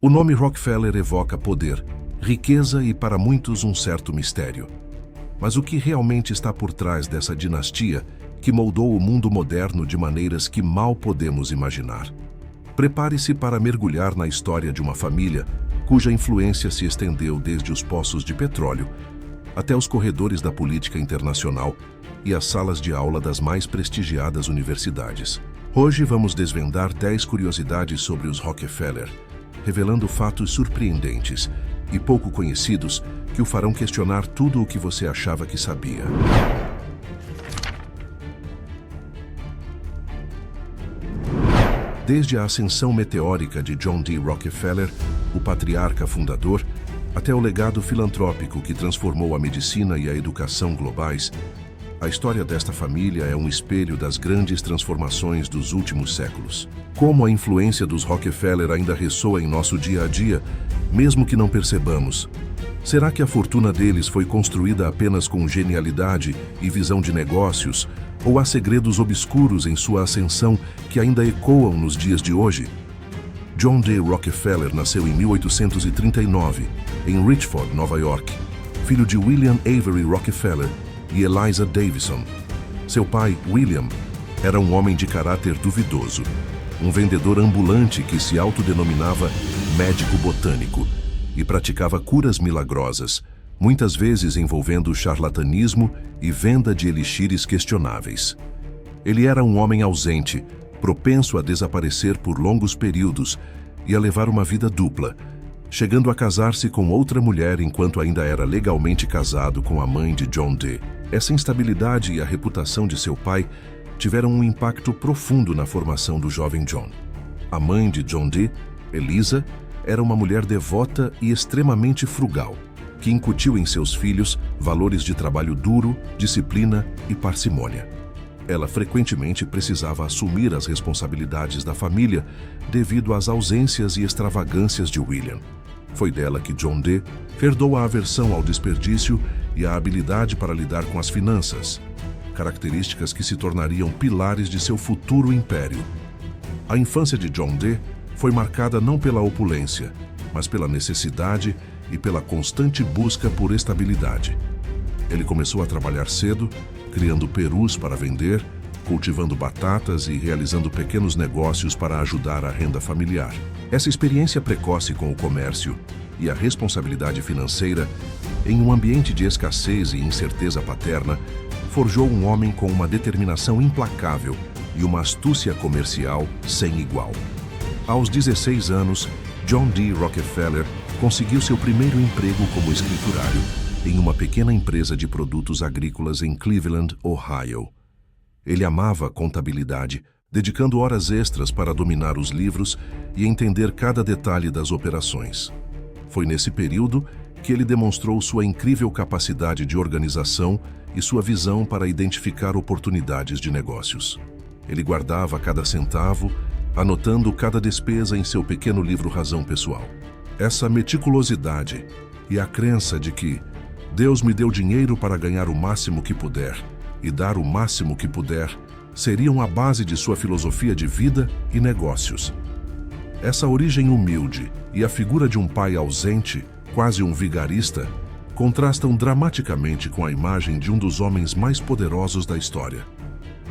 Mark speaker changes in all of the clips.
Speaker 1: O nome Rockefeller evoca poder, riqueza e, para muitos, um certo mistério. Mas o que realmente está por trás dessa dinastia que moldou o mundo moderno de maneiras que mal podemos imaginar? Prepare-se para mergulhar na história de uma família cuja influência se estendeu desde os poços de petróleo até os corredores da política internacional e as salas de aula das mais prestigiadas universidades. Hoje vamos desvendar 10 curiosidades sobre os Rockefeller, revelando fatos surpreendentes e pouco conhecidos que o farão questionar tudo o que você achava que sabia. Desde a ascensão meteórica de John D. Rockefeller, o patriarca fundador, até o legado filantrópico que transformou a medicina e a educação globais, a história desta família é um espelho das grandes transformações dos últimos séculos. Como a influência dos Rockefeller ainda ressoa em nosso dia a dia, mesmo que não percebamos. Será que a fortuna deles foi construída apenas com genialidade e visão de negócios, ou há segredos obscuros em sua ascensão que ainda ecoam nos dias de hoje? John D. Rockefeller nasceu em 1839, em Richford, Nova York, filho de William Avery Rockefeller e Eliza Davison. Seu pai, William, era um homem de caráter duvidoso, um vendedor ambulante que se autodenominava médico botânico e praticava curas milagrosas, muitas vezes envolvendo charlatanismo e venda de elixires questionáveis. Ele era um homem ausente, propenso a desaparecer por longos períodos e a levar uma vida dupla, chegando a casar-se com outra mulher enquanto ainda era legalmente casado com a mãe de John D. Essa instabilidade e a reputação de seu pai tiveram um impacto profundo na formação do jovem John. A mãe de John D., Eliza, era uma mulher devota e extremamente frugal, que incutiu em seus filhos valores de trabalho duro, disciplina e parcimônia. Ela frequentemente precisava assumir as responsabilidades da família devido às ausências e extravagâncias de William. Foi dela que John D. herdou a aversão ao desperdício e a habilidade para lidar com as finanças, características que se tornariam pilares de seu futuro império. A infância de John D. foi marcada não pela opulência, mas pela necessidade e pela constante busca por estabilidade. Ele começou a trabalhar cedo, criando perus para vender, cultivando batatas e realizando pequenos negócios para ajudar a renda familiar. Essa experiência precoce com o comércio e a responsabilidade financeira, em um ambiente de escassez e incerteza paterna, forjou um homem com uma determinação implacável e uma astúcia comercial sem igual. Aos 16 anos, John D. Rockefeller conseguiu seu primeiro emprego como escriturário em uma pequena empresa de produtos agrícolas em Cleveland, Ohio. Ele amava a contabilidade, dedicando horas extras para dominar os livros e entender cada detalhe das operações. Foi nesse período que ele demonstrou sua incrível capacidade de organização e sua visão para identificar oportunidades de negócios. Ele guardava cada centavo, anotando cada despesa em seu pequeno livro-razão pessoal. Essa meticulosidade e a crença de que Deus me deu dinheiro para ganhar o máximo que puder e dar o máximo que puder seriam a base de sua filosofia de vida e negócios. Essa origem humilde e a figura de um pai ausente, quase um vigarista, contrastam dramaticamente com a imagem de um dos homens mais poderosos da história.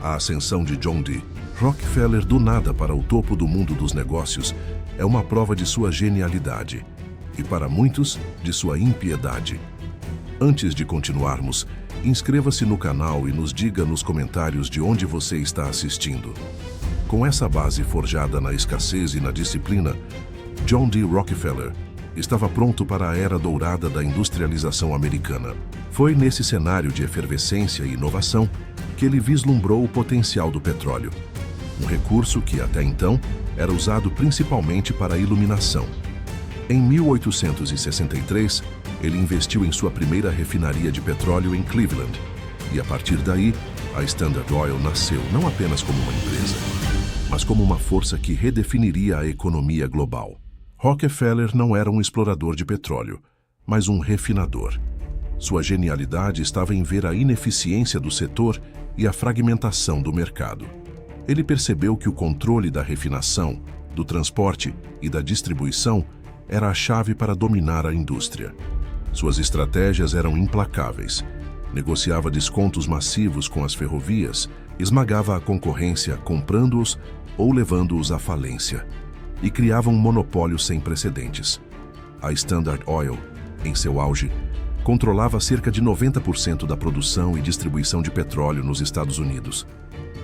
Speaker 1: A ascensão de John D. Rockefeller do nada para o topo do mundo dos negócios é uma prova de sua genialidade e, para muitos, de sua impiedade. Antes de continuarmos, inscreva-se no canal e nos diga nos comentários de onde você está assistindo. Com essa base forjada na escassez e na disciplina, John D. Rockefeller estava pronto para a era dourada da industrialização americana. Foi nesse cenário de efervescência e inovação que ele vislumbrou o potencial do petróleo, um recurso que, até então, era usado principalmente para a iluminação. Em 1863, ele investiu em sua primeira refinaria de petróleo em Cleveland, e a partir daí, a Standard Oil nasceu não apenas como uma empresa, mas como uma força que redefiniria a economia global. Rockefeller não era um explorador de petróleo, mas um refinador. Sua genialidade estava em ver a ineficiência do setor e a fragmentação do mercado. Ele percebeu que o controle da refinação, do transporte e da distribuição era a chave para dominar a indústria. Suas estratégias eram implacáveis. Negociava descontos massivos com as ferrovias, esmagava a concorrência comprando-os ou levando-os à falência, e criava um monopólio sem precedentes. A Standard Oil, em seu auge, controlava cerca de 90% da produção e distribuição de petróleo nos Estados Unidos.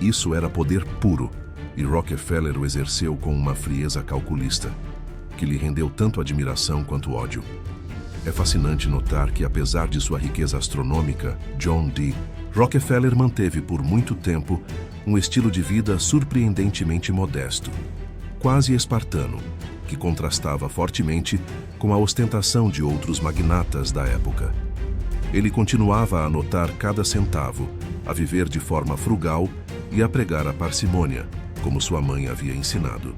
Speaker 1: Isso era poder puro, e Rockefeller o exerceu com uma frieza calculista, que lhe rendeu tanto admiração quanto ódio. É fascinante notar que, apesar de sua riqueza astronômica, John D. Rockefeller manteve por muito tempo um estilo de vida surpreendentemente modesto, quase espartano, que contrastava fortemente com a ostentação de outros magnatas da época. Ele continuava a anotar cada centavo, a viver de forma frugal e a pregar a parcimônia, como sua mãe havia ensinado.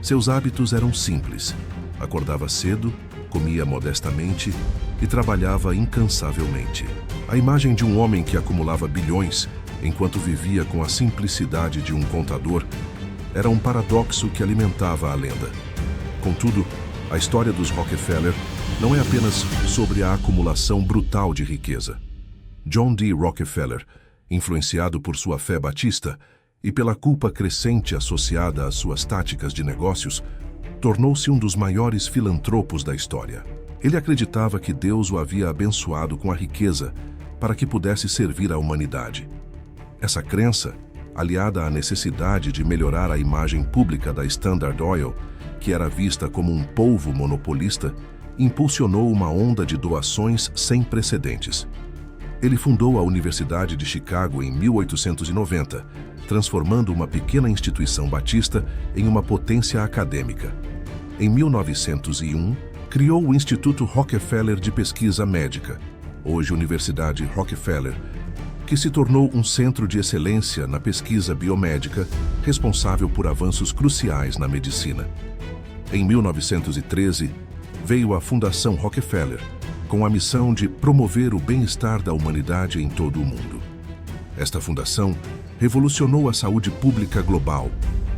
Speaker 1: Seus hábitos eram simples. Acordava cedo, comia modestamente e trabalhava incansavelmente. A imagem de um homem que acumulava bilhões enquanto vivia com a simplicidade de um contador era um paradoxo que alimentava a lenda. Contudo, a história dos Rockefeller não é apenas sobre a acumulação brutal de riqueza. John D. Rockefeller, influenciado por sua fé batista e pela culpa crescente associada às suas táticas de negócios, tornou-se um dos maiores filantropos da história. Ele acreditava que Deus o havia abençoado com a riqueza para que pudesse servir à humanidade. Essa crença, aliada à necessidade de melhorar a imagem pública da Standard Oil, que era vista como um polvo monopolista, impulsionou uma onda de doações sem precedentes. Ele fundou a Universidade de Chicago em 1890, transformando uma pequena instituição batista em uma potência acadêmica. Em 1901, criou o Instituto Rockefeller de Pesquisa Médica, hoje Universidade Rockefeller, que se tornou um centro de excelência na pesquisa biomédica, responsável por avanços cruciais na medicina. Em 1913, veio a Fundação Rockefeller, com a missão de promover o bem-estar da humanidade em todo o mundo. Esta fundação revolucionou a saúde pública global,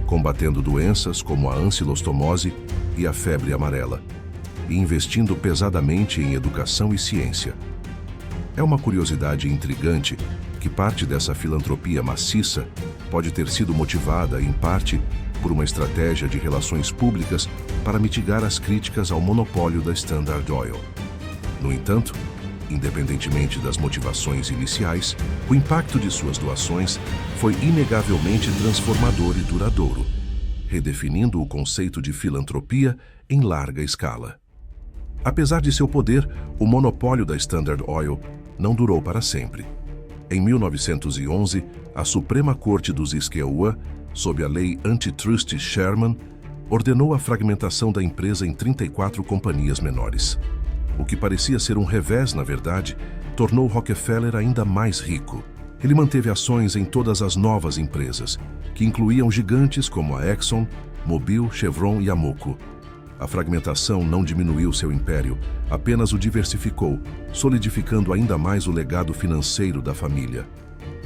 Speaker 1: combatendo doenças como a ancilostomose e a febre amarela, e investindo pesadamente em educação e ciência. É uma curiosidade intrigante que parte dessa filantropia maciça pode ter sido motivada, em parte, por uma estratégia de relações públicas para mitigar as críticas ao monopólio da Standard Oil. No entanto, independentemente das motivações iniciais, o impacto de suas doações foi inegavelmente transformador e duradouro, redefinindo o conceito de filantropia em larga escala. Apesar de seu poder, o monopólio da Standard Oil não durou para sempre. Em 1911, a Suprema Corte dos Issaquah, sob a Lei Antitrust Sherman, ordenou a fragmentação da empresa em 34 companhias menores. O que parecia ser um revés, na verdade, tornou Rockefeller ainda mais rico. Ele manteve ações em todas as novas empresas, que incluíam gigantes como a Exxon, Mobil, Chevron e Amoco. A fragmentação não diminuiu seu império, apenas o diversificou, solidificando ainda mais o legado financeiro da família.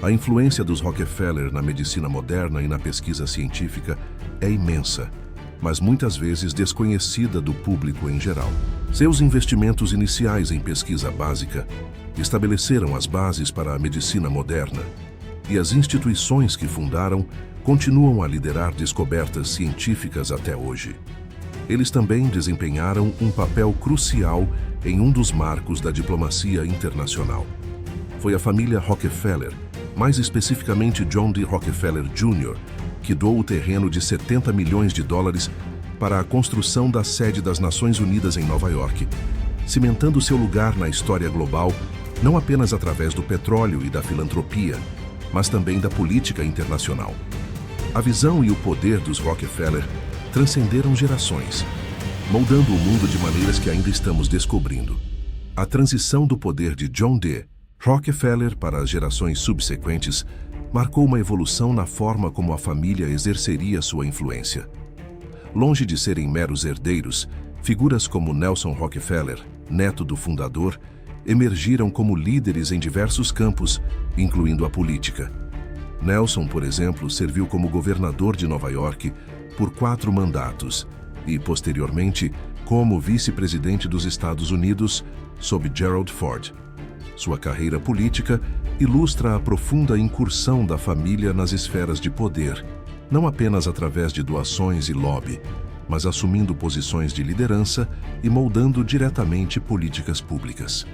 Speaker 1: A influência dos Rockefeller na medicina moderna e na pesquisa científica é imensa, mas muitas vezes desconhecida do público em geral. Seus investimentos iniciais em pesquisa básica estabeleceram as bases para a medicina moderna, e as instituições que fundaram continuam a liderar descobertas científicas até hoje. Eles também desempenharam um papel crucial em um dos marcos da diplomacia internacional. Foi a família Rockefeller, mais especificamente John D. Rockefeller Jr., que doou o terreno de 70 milhões de dólares para a construção da sede das Nações Unidas em Nova York, cimentando seu lugar na história global não apenas através do petróleo e da filantropia, mas também da política internacional. A visão e o poder dos Rockefeller transcenderam gerações, moldando o mundo de maneiras que ainda estamos descobrindo. A transição do poder de John D. Rockefeller para as gerações subsequentes marcou uma evolução na forma como a família exerceria sua influência. Longe de serem meros herdeiros, figuras como Nelson Rockefeller, neto do fundador, emergiram como líderes em diversos campos, incluindo a política. Nelson, por exemplo, serviu como governador de Nova York por 4 mandatos e, posteriormente, como vice-presidente dos Estados Unidos sob Gerald Ford. Sua carreira política ilustra a profunda incursão da família nas esferas de poder, não apenas através de doações e lobby, mas assumindo posições de liderança e moldando diretamente políticas públicas.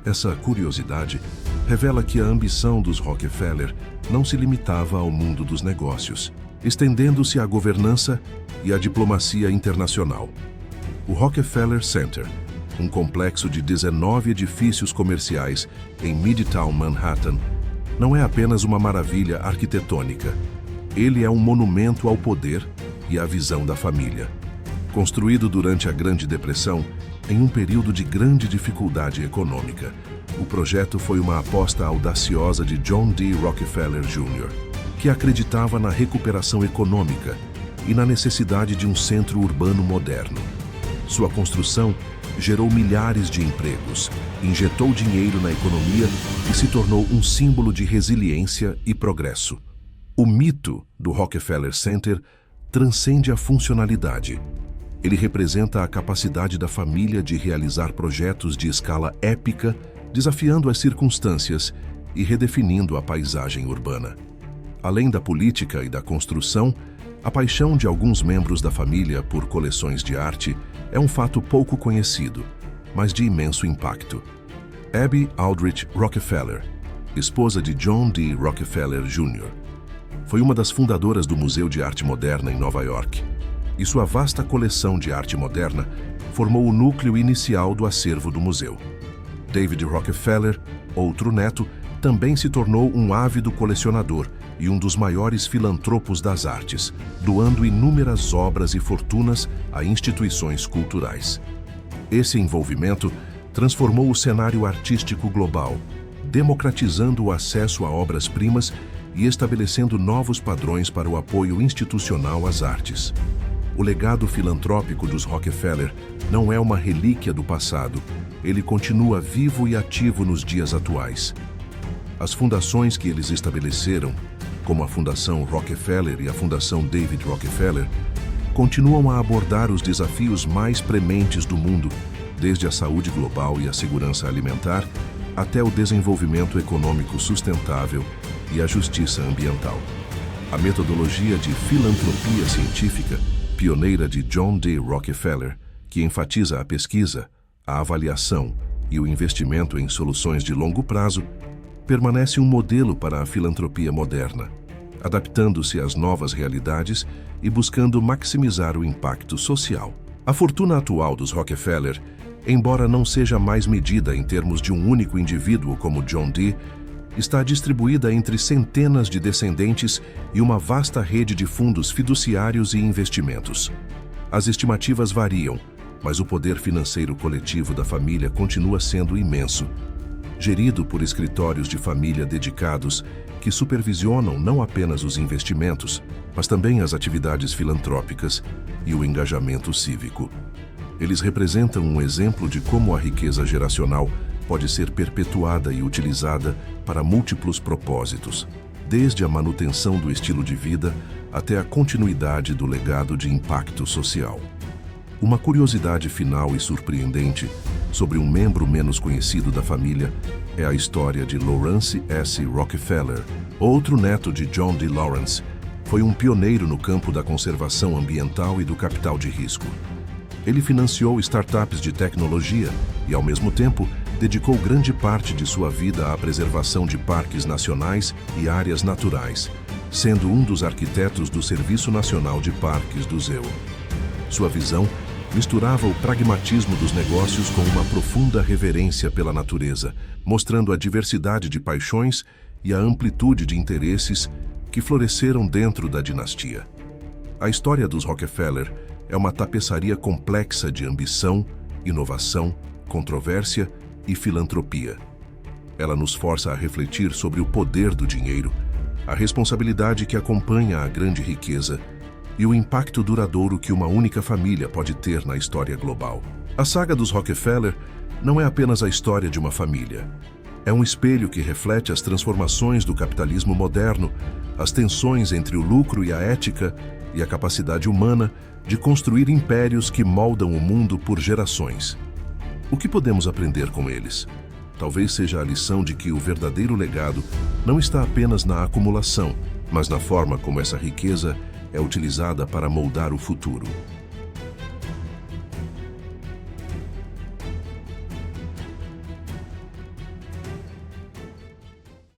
Speaker 1: Essa curiosidade revela que a ambição dos Rockefeller não se limitava ao mundo dos negócios, estendendo-se à governança e à diplomacia internacional. O Rockefeller Center, um complexo de 19 edifícios comerciais em Midtown Manhattan, não é apenas uma maravilha arquitetônica. Ele é um monumento ao poder e à visão da família. Construído durante a Grande Depressão, em um período de grande dificuldade econômica, o projeto foi uma aposta audaciosa de John D. Rockefeller Jr., que acreditava na recuperação econômica e na necessidade de um centro urbano moderno. Sua construção gerou milhares de empregos, injetou dinheiro na economia e se tornou um símbolo de resiliência e progresso. O mito do Rockefeller Center transcende a funcionalidade. Ele representa a capacidade da família de realizar projetos de escala épica, desafiando as circunstâncias e redefinindo a paisagem urbana. Além da política e da construção, a paixão de alguns membros da família por coleções de arte é um fato pouco conhecido, mas de imenso impacto. Abby Aldrich Rockefeller, esposa de John D. Rockefeller Jr., foi uma das fundadoras do Museu de Arte Moderna em Nova York, e sua vasta coleção de arte moderna formou o núcleo inicial do acervo do museu. David Rockefeller, outro neto, também se tornou um ávido colecionador e um dos maiores filantropos das artes, doando inúmeras obras e fortunas a instituições culturais. Esse envolvimento transformou o cenário artístico global, democratizando o acesso a obras-primas e estabelecendo novos padrões para o apoio institucional às artes. O legado filantrópico dos Rockefeller não é uma relíquia do passado, ele continua vivo e ativo nos dias atuais. As fundações que eles estabeleceram, como a Fundação Rockefeller e a Fundação David Rockefeller, continuam a abordar os desafios mais prementes do mundo, desde a saúde global e a segurança alimentar, até o desenvolvimento econômico sustentável e a justiça ambiental. A metodologia de filantropia científica, pioneira de John D. Rockefeller, que enfatiza a pesquisa, a avaliação e o investimento em soluções de longo prazo, permanece um modelo para a filantropia moderna, adaptando-se às novas realidades e buscando maximizar o impacto social. A fortuna atual dos Rockefeller, embora não seja mais medida em termos de um único indivíduo como John D., está distribuída entre centenas de descendentes e uma vasta rede de fundos fiduciários e investimentos. As estimativas variam, mas o poder financeiro coletivo da família continua sendo imenso, gerido por escritórios de família dedicados que supervisionam não apenas os investimentos, mas também as atividades filantrópicas e o engajamento cívico. Eles representam um exemplo de como a riqueza geracional pode ser perpetuada e utilizada para múltiplos propósitos, desde a manutenção do estilo de vida até a continuidade do legado de impacto social. Uma curiosidade final e surpreendente sobre um membro menos conhecido da família é a história de Lawrence S. Rockefeller. Outro neto de John D. Lawrence, foi um pioneiro no campo da conservação ambiental e do capital de risco. Ele financiou startups de tecnologia e, ao mesmo tempo, dedicou grande parte de sua vida à preservação de parques nacionais e áreas naturais, sendo um dos arquitetos do Serviço Nacional de Parques do ZEU. Sua visão misturava o pragmatismo dos negócios com uma profunda reverência pela natureza, mostrando a diversidade de paixões e a amplitude de interesses que floresceram dentro da dinastia. A história dos Rockefeller é uma tapeçaria complexa de ambição, inovação, controvérsia e filantropia. Ela nos força a refletir sobre o poder do dinheiro, a responsabilidade que acompanha a grande riqueza e o impacto duradouro que uma única família pode ter na história global. A saga dos Rockefeller não é apenas a história de uma família. É um espelho que reflete as transformações do capitalismo moderno, as tensões entre o lucro e a ética e a capacidade humana de construir impérios que moldam o mundo por gerações. O que podemos aprender com eles? Talvez seja a lição de que o verdadeiro legado não está apenas na acumulação, mas na forma como essa riqueza é utilizada para moldar o futuro.